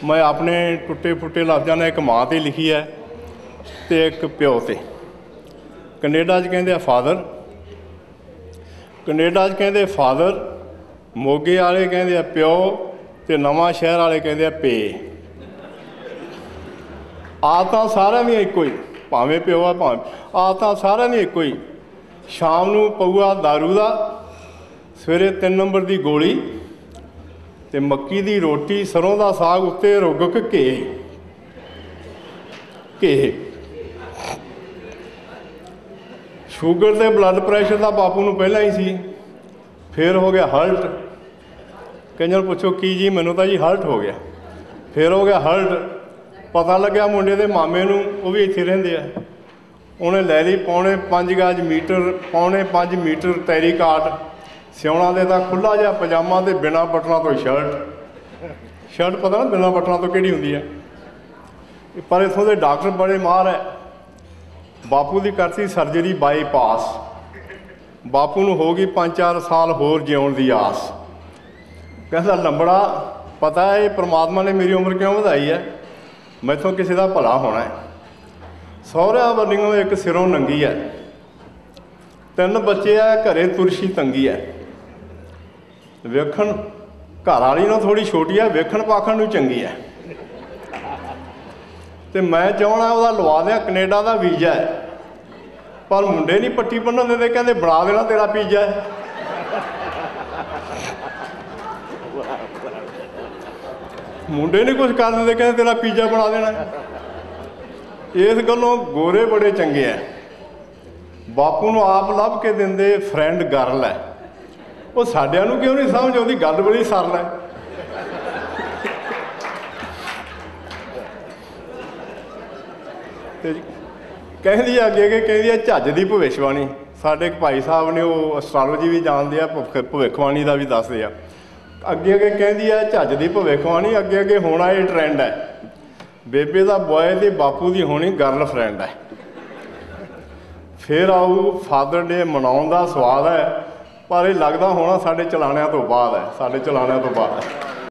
मैं अपने टुटे फुटे लफ्ज़ां ने एक माँ ते लिखी है तो एक प्यो ते। कनेडा च कहते फादर, कनेडा च कहते फादर, मोगे वाले कहते प्यो तो नवां शहर वाले कहते पे। आदतां सारिਆਂ ਦੀਆਂ ਇੱਕੋ ही, भावें प्यो आ भावें आदतां सारिਆਂ ਦੀਆਂ ਇੱਕੋ ही। शाम ਨੂੰ ਪਊਆ दारू ਦਾ, सवेरे 3 नंबर की गोली ते मक्की की रोटी, सरों का साग उत्ते रुगक घे घे। शूगर ते ब्लड प्रैशर का बापू नूं पहलां ही सी, फिर हो गया हर्ट। कईयां पुछो की जी, मैनूं तां जी हर्ट हो गया। फिर हो गया हर्ट, पता लग्या मुंडे दे मामे नूं, वो भी इत्थे रहिंदे आ, उन्हें लै ली पौने 5 गज मीटर, पौने 5 मीटर टैरीकाट, सिउणा दे तां खुला जिहा पजामा ते बिना बटना तो शर्ट। शर्ट पता ना बिना बटना तो किहड़ी हुंदी है। पर इत्थों दे डॉक्टर बड़े मार है। बापू की करती सर्जरी बाईपास, बापू नूं हो गई 5-4 साल होर जिउण की आस। कहता लंबड़ा, पता है ये परमात्मा ने मेरी उम्र क्यों वधाई है, मैथों किसी का भला होना है। सहुरिਆਂ ਵੱਲੋਂ एक सिरों नंगी है, 3 बच्चे है, घरे तुरशी तंगी है। वेखण घर वाली नालों थोड़ी छोटी है, वेखण पाखण नूं चंगी है। तो मैं चाहना वह लवा दें कनेडा का वीज़ा है, पर मुंडे नहीं पट्टी बन्नण दिंदे, कहते बना देना तेरा पीजा है। मुंडे नहीं कुछ कर देंदे, कहते तेरा पीजा बना देना। इस गल्लों गोरे बड़े चंगे हैं। बापू नूं आप लभ के देंदे फ्रेंड गर्ल है, वो साडियां नूं क्यों नहीं समझ आउंदी, गल बड़ी सरल है। कहती अगे अगे कहती है झज की भविष्यवाणी। साडे भाई साहब ने वो एस्ट्रोलॉजी भी जानते हैं, भविष्यवाणी का भी दसदे आ। अगे अगे कहती है झज की भविष्यवाणी, अगे अगे होना ये ट्रेंड है। बेबे का बॉय ते बापू की होनी गर्ल फ्रेंड है। फिर आऊ फादर डे मनाउण दा स्वाद है, पर यह लगता होना साडे चलाणिਆਂ तो बाद है, साडे चलाणिਆਂ तो बाद है।